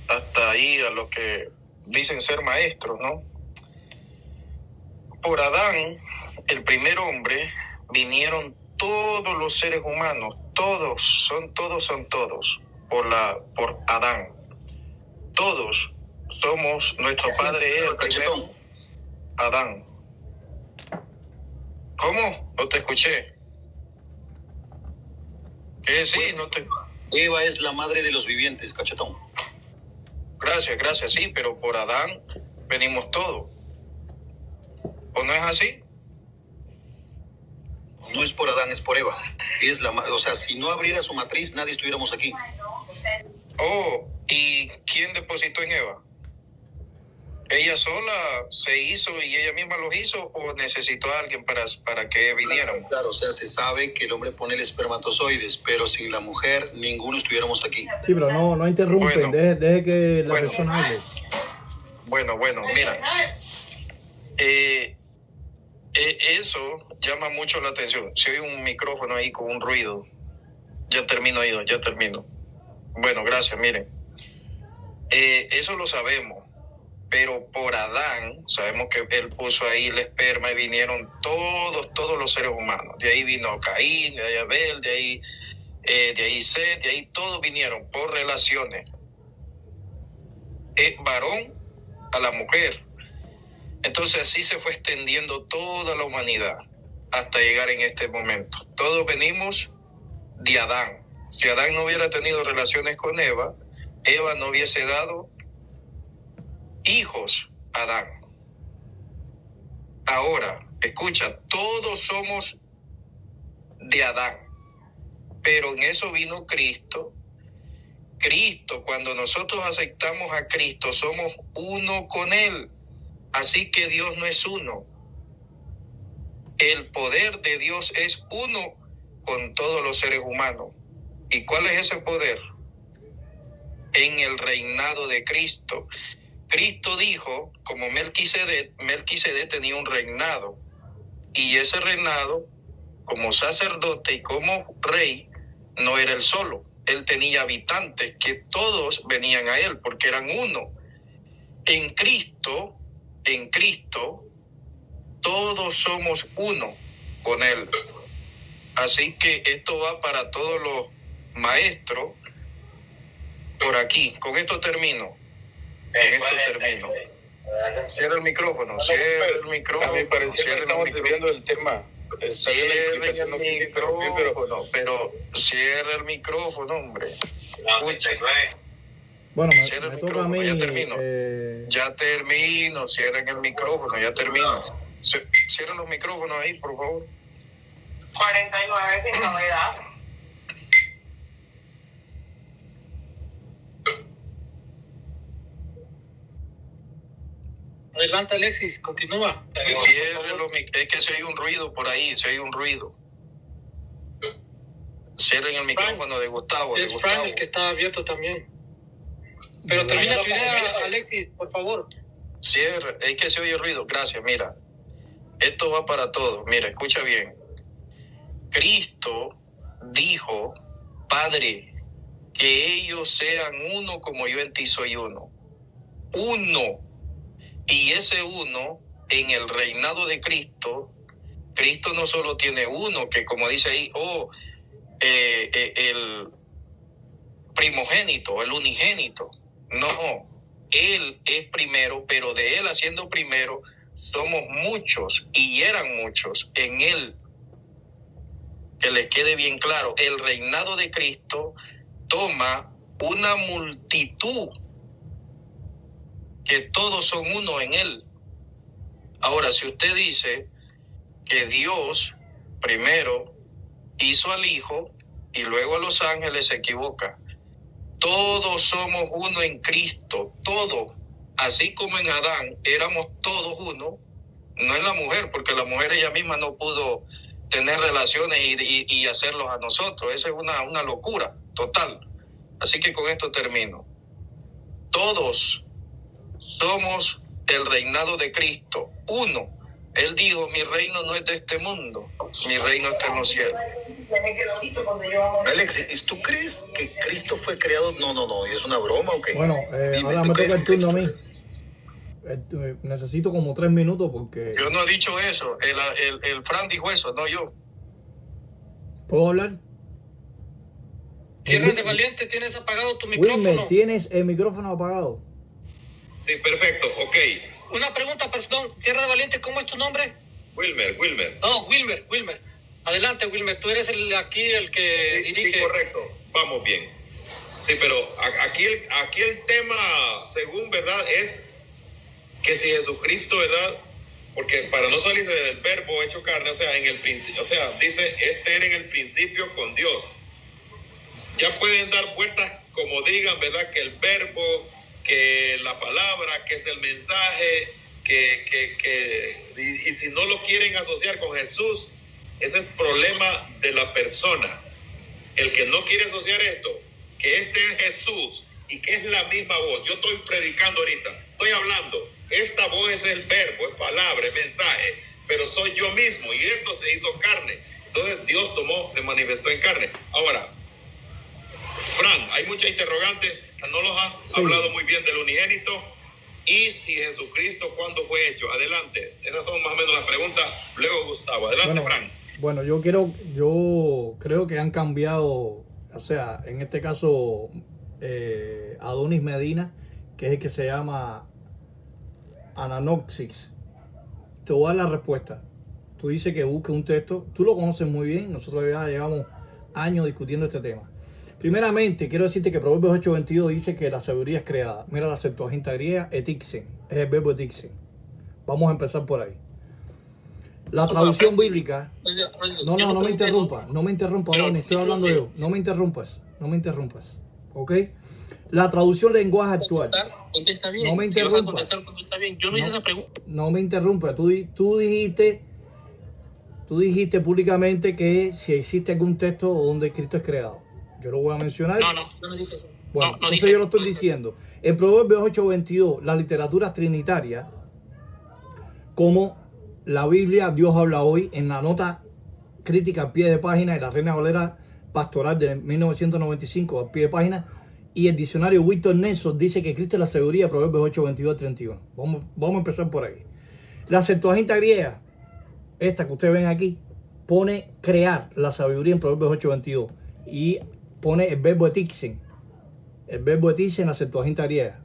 hasta ahí a los que dicen ser maestros, ¿no? Por Adán, el primer hombre, vinieron todos los seres humanos, todos son todos, por Adán. Todos somos, nuestro padre es el primero, Adán. ¿Cómo? No te escuché. ¿Qué? Sí, no te... Eva es la madre de los vivientes, cachetón. Gracias, sí, pero por Adán venimos todos. ¿O no es así? No es por Adán, es por Eva. O sea, si no abriera su matriz, nadie estuviéramos aquí. Oh, ¿y quién depositó en Eva? ¿Ella sola se hizo y ella misma lo hizo o necesitó a alguien para que viniéramos? Claro, o sea, se sabe que el hombre pone el espermatozoides, pero sin la mujer ninguno estuviéramos aquí. Sí, pero no interrumpen, Bueno. deje que la Bueno. persona hable. Bueno, mira. Eso llama mucho la atención. Si hay un micrófono ahí con un ruido. Ya termino. Bueno, gracias, miren. Eso lo sabemos. Pero por Adán, sabemos que él puso ahí el esperma y vinieron todos los seres humanos. De ahí vino Caín, de ahí Abel, de ahí Set, de ahí todos vinieron por relaciones. Varón a la mujer. Entonces así se fue extendiendo toda la humanidad hasta llegar en este momento. Todos venimos de Adán. Si Adán no hubiera tenido relaciones con Eva, Eva no hubiese dado hijos a Adán. Ahora, escucha, todos somos de Adán, pero en eso vino Cristo. Cristo, cuando nosotros aceptamos a Cristo, somos uno con Él. Así que Dios no es uno. El poder de Dios es uno con todos los seres humanos. ¿Y cuál es ese poder? En el reinado de Cristo. Cristo dijo, como Melquisedec tenía un reinado. Y ese reinado, como sacerdote y como rey, no era él solo. Él tenía habitantes que todos venían a él porque eran uno. En Cristo, todos somos uno con él. Así que esto va para todos los maestros por aquí. Con esto termino. Cierra el micrófono. A mi parecer estamos desviando el tema. Está bien la explicación, no quise interrumpir, pero cierra el micrófono, hombre. Escucha. Bueno, Cierra me el toca a mí. micrófono, ya termino, cierren el micrófono, ya termino. Cierren los micrófonos ahí, por favor. 49 sin novedad. Adelante, Alexis, continúa. Es que se oye un ruido por ahí, Cierren el micrófono de Gustavo. Es Frank el que está abierto también. Pero termina tu idea, Alexis, por favor. Cierra, es que se oye ruido. Gracias, mira. Esto va para todos. Mira, escucha bien. Cristo dijo, Padre, que ellos sean uno como yo en ti soy uno. Uno. Y ese uno, en el reinado de Cristo, Cristo no solo tiene uno, que como dice ahí, el primogénito, el unigénito. No, Él es primero, pero de Él haciendo primero, somos muchos y eran muchos en Él. Que les quede bien claro, el reinado de Cristo toma una multitud, que todos son uno en Él. Ahora, si usted dice que Dios primero hizo al Hijo y luego a los ángeles, se equivoca. Todos somos uno en Cristo, todos. Así como en Adán éramos todos uno, no en la mujer, porque la mujer ella misma no pudo tener relaciones y hacerlos a nosotros. Esa es una locura total. Así que con esto termino. Todos somos el reinado de Cristo, uno. Él dijo, mi reino no es de este mundo, mi reino está en los cielos. Alexis, ¿tú crees que Cristo fue creado? No, ¿es una broma o qué? Bueno, ahora me toca el turno a mí. Necesito como 3 minutos porque... Yo no he dicho eso, el Fran dijo eso, no yo. ¿Puedo hablar? Tierra de Valiente, ¿tienes apagado tu micrófono? Wilmer, ¿tienes el micrófono apagado? Sí, perfecto, ok. Una pregunta, perdón. Tierra de Valiente, ¿cómo es tu nombre? Wilmer. No, Wilmer. Adelante, Wilmer. Tú eres aquí el que dirige. Sí, correcto. Vamos bien. Sí, pero aquí el tema, según verdad, es que si Jesucristo, ¿verdad? Porque para no salirse del verbo hecho carne, o sea, en el principio, o sea, dice, era en el principio con Dios. Ya pueden dar vueltas como digan, ¿verdad? Que el verbo, que la palabra, que es el mensaje, y si no lo quieren asociar con Jesús, ese es problema de la persona. El que no quiere asociar esto, que este es Jesús y que es la misma voz. Yo estoy predicando ahorita, estoy hablando. Esta voz es el verbo, es palabra, es mensaje, pero soy yo mismo y esto se hizo carne. Entonces Dios se manifestó en carne. Ahora, Fran, hay muchas interrogantes, no los has hablado muy bien del unigénito y si Jesucristo, ¿cuándo fue hecho? Adelante, esas son más o menos las preguntas. Luego Gustavo, adelante, Fran. Bueno, yo creo que han cambiado, o sea, en este caso Adonis Medina, que es el que se llama Ananoxis. Te voy a dar la respuesta. Tú dices que busque un texto, tú lo conoces muy bien, nosotros ya llevamos años discutiendo este tema. Primeramente, quiero decirte que Proverbios 8:22 dice que la sabiduría es creada. Mira la Septuaginta griega, etixen, es el verbo etixen. Vamos a empezar por ahí. La traducción bíblica... No me interrumpa, Adonis, estoy hablando yo. No me interrumpas, ¿ok? La traducción lenguaje actual. Contesta bien. No me si vas a interrumpas. contesta bien. Yo no hice esa pregunta. No me interrumpas. Tú dijiste públicamente que si existe algún texto donde Cristo es creado. Yo lo voy a mencionar. No dije eso. Bueno, no entonces dije. yo lo estoy diciendo. En Proverbios 8:22, la literatura trinitaria, como la Biblia, Dios habla hoy, en la nota crítica al pie de página de la Reina Valera Pastoral de 1995 al pie de página, y el diccionario Víctor Nelson dice que Cristo es la sabiduría, Proverbios 8:22-31. Vamos a empezar por ahí. La Septuaginta griega, esta que ustedes ven aquí, pone crear la sabiduría en Proverbios 8:22 y pone el verbo etixen. El verbo etixen en la Septuaginta griega,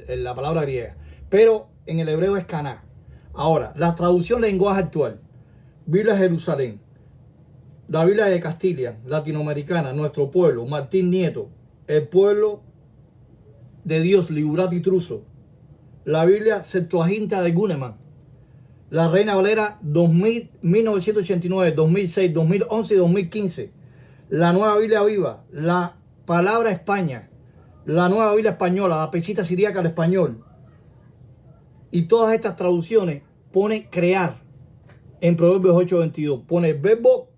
la palabra griega. Pero en el hebreo es caná. Ahora, la traducción lenguaje actual, Biblia de Jerusalén, la Biblia de Castilla, latinoamericana, nuestro pueblo, Martín Nieto, el pueblo de Dios, Liurati Truso, la Biblia Septuaginta de Guneman, la Reina Valera 1989, 2006, 2011 y 2015, la Nueva Biblia Viva, la Palabra España, la Nueva Biblia Española, la Pesita Siríaca al español, y todas estas traducciones pone crear en Proverbios 8:22, pone el verbo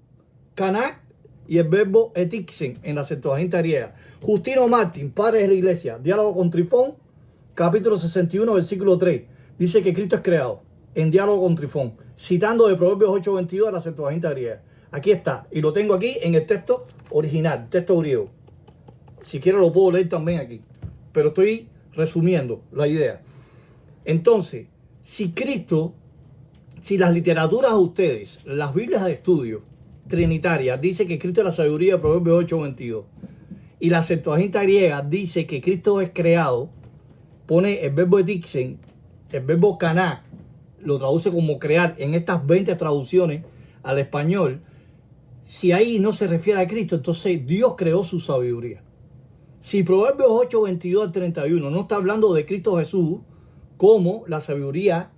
canak y el verbo etixen en la Septuaginta griega. Justino Martín, padre de la iglesia, diálogo con Trifón, capítulo 61, versículo 3, dice que Cristo es creado en diálogo con Trifón, citando de Proverbios 8:22 a la Septuaginta griega. Aquí está, y lo tengo aquí en el texto original, texto griego. Si quiero lo puedo leer también aquí, pero estoy resumiendo la idea. Entonces, si Cristo si las literaturas de ustedes, las Biblias de estudio trinitarias, dice que Cristo es la sabiduría de Proverbios 8:22, y la Septuaginta griega dice que Cristo es creado, pone el verbo edixen, el verbo caná, lo traduce como crear en estas 20 traducciones al español. Si ahí no se refiere a Cristo, entonces Dios creó su sabiduría. Si Proverbios 8:22 al 31 no está hablando de Cristo Jesús como la sabiduría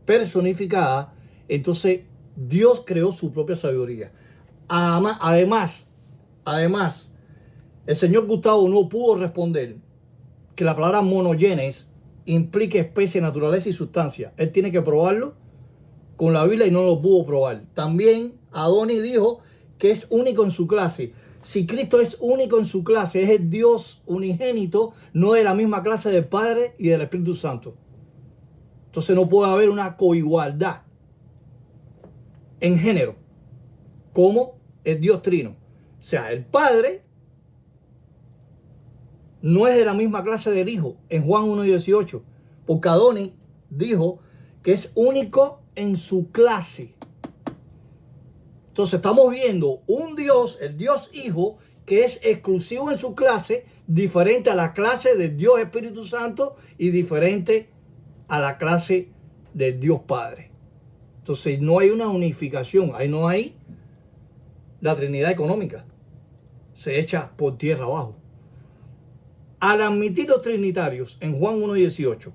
personificada, entonces Dios creó su propia sabiduría. Además, el señor Gustavo no pudo responder que la palabra monogenes implique especie, naturaleza y sustancia. Él tiene que probarlo con la Biblia y no lo pudo probar. También Adonis dijo que es único en su clase. Si Cristo es único en su clase, es el Dios unigénito, no de la misma clase del Padre y del Espíritu Santo. Entonces no puede haber una coigualdad en género como el Dios Trino. O sea, el Padre no es de la misma clase del Hijo en Juan 1:18, porque Adonis dijo que es único en su clase. Entonces estamos viendo un Dios, el Dios Hijo, que es exclusivo en su clase, diferente a la clase del Dios Espíritu Santo y diferente a la clase del Dios Padre. Entonces no hay una unificación, ahí no hay la Trinidad económica. Se echa por tierra abajo. Al admitir los trinitarios en Juan 1:18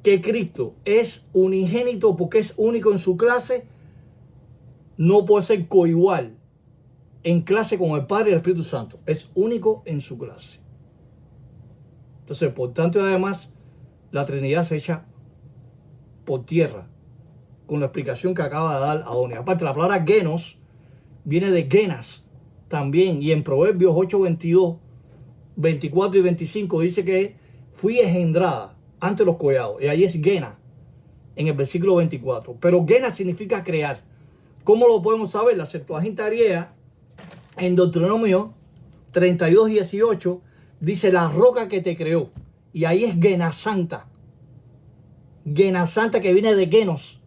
que Cristo es unigénito porque es único en su clase, no puede ser coigual en clase con el Padre y el Espíritu Santo. Es único en su clase. Entonces, por tanto, además, la Trinidad se echa por tierra con la explicación que acaba de dar Adonis. Aparte, la palabra genos viene de genas también. Y en Proverbios 8:22, 24 y 25 dice que fui engendrada ante los collados. Y ahí es gena en el versículo 24. Pero gena significa crear. ¿Cómo lo podemos saber? La Septuaginta griega en Deuteronomio 32:18 dice la roca que te creó. Y ahí es Gena Santa. Gena Santa, que viene de genos.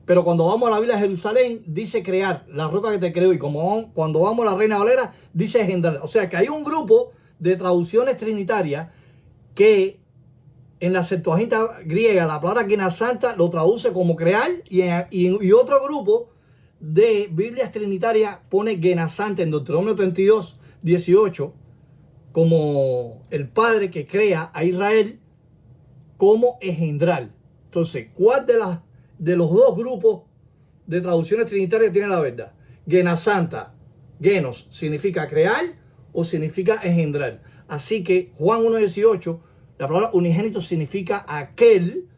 Pero cuando vamos a la Biblia de Jerusalén dice crear, la roca que te creó. Y cuando vamos a la Reina Valera dice engendrar. O sea que hay un grupo de traducciones trinitarias que en la Septuaginta griega la palabra Gena Santa lo traduce como crear, y otro grupo de Biblias trinitarias pone Gena Santa en Deuteronomio 32:18 como el Padre que crea a Israel como engendrar. Entonces, ¿cuál de los dos grupos de traducciones trinitarias tiene la verdad? Gena Santa, genos, significa crear o significa engendrar. Así que Juan 1:18, la palabra unigénito significa aquel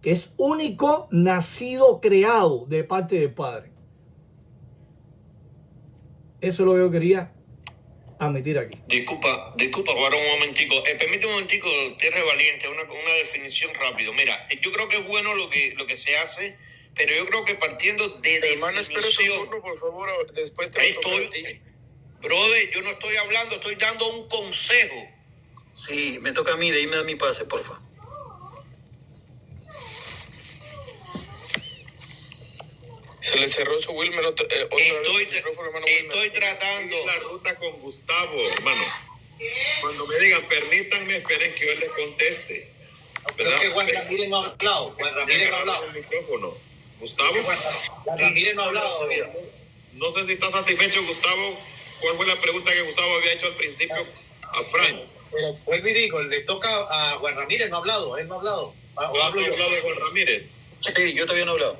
que es único, nacido, creado de parte del Padre. Eso es lo que yo quería admitir aquí. Disculpa, varón, un momentico. Permíteme un momentico, Tierra Valiente, una definición rápido. Mira, yo creo que es bueno lo que se hace, pero yo creo que partiendo de hermano, espera tu turno, por favor, después te ahí estoy. Brother, yo no estoy hablando, estoy dando un consejo. Sí, me toca a mí, dime a mi pase, porfa. Se le cerró su Wilmer. Estoy tratando la ruta con Gustavo, hermano. Cuando me digan, permítanme, esperen que yo les conteste. Creo que Juan Ramírez no ha hablado. Juan Ramírez no ha hablado. El micrófono. Gustavo. Juan Ramírez no ha hablado todavía. No sé si está satisfecho, Gustavo. ¿Cuál fue la pregunta que Gustavo había hecho al principio a Frank? Pero vuelvo y digo, le toca a Juan Ramírez, no ha hablado, él no ha hablado. ¿O hablo yo? ¿Hablado de Juan Ramírez? Sí, yo todavía no he hablado.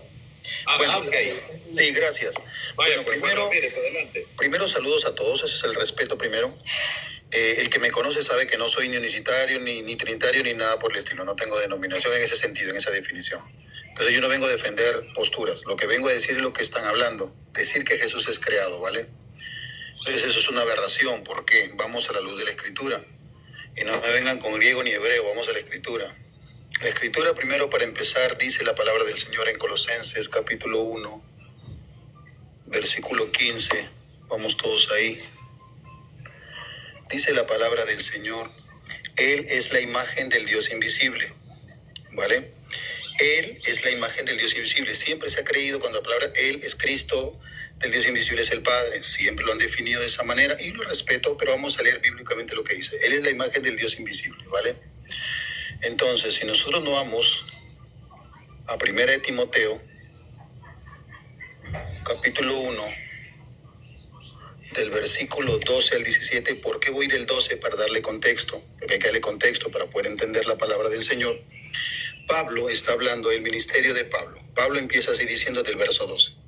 Bueno, okay. Sí, gracias. Vaya, bueno, primero, Ramírez, adelante. Primero, saludos a todos, ese es el respeto primero. El que me conoce sabe que no soy ni unicitario, ni trinitario, ni nada por el estilo. No tengo denominación en ese sentido, en esa definición. Entonces yo no vengo a defender posturas. Lo que vengo a decir es lo que están hablando. Decir que Jesús es creado, ¿vale? Entonces eso es una aberración. ¿Por qué? Vamos a la luz de la Escritura. Y no me vengan con griego ni hebreo, vamos a la Escritura. La Escritura, primero, para empezar, dice la palabra del Señor en Colosenses, capítulo 1, versículo 15. Vamos todos ahí. Dice la palabra del Señor: Él es la imagen del Dios invisible, ¿vale? Él es la imagen del Dios invisible. Siempre se ha creído cuando la palabra Él es Cristo, del Dios invisible es el Padre. Siempre lo han definido de esa manera y lo respeto, pero vamos a leer bíblicamente lo que dice. Él es la imagen del Dios invisible, ¿vale? Entonces, si nosotros no vamos a 1 de Timoteo, capítulo 1, del versículo 12 al 17, ¿por qué voy del 12? Para darle contexto, porque hay que darle contexto para poder entender la palabra del Señor. Pablo está hablando del ministerio de Pablo. Pablo empieza así diciendo del verso 12.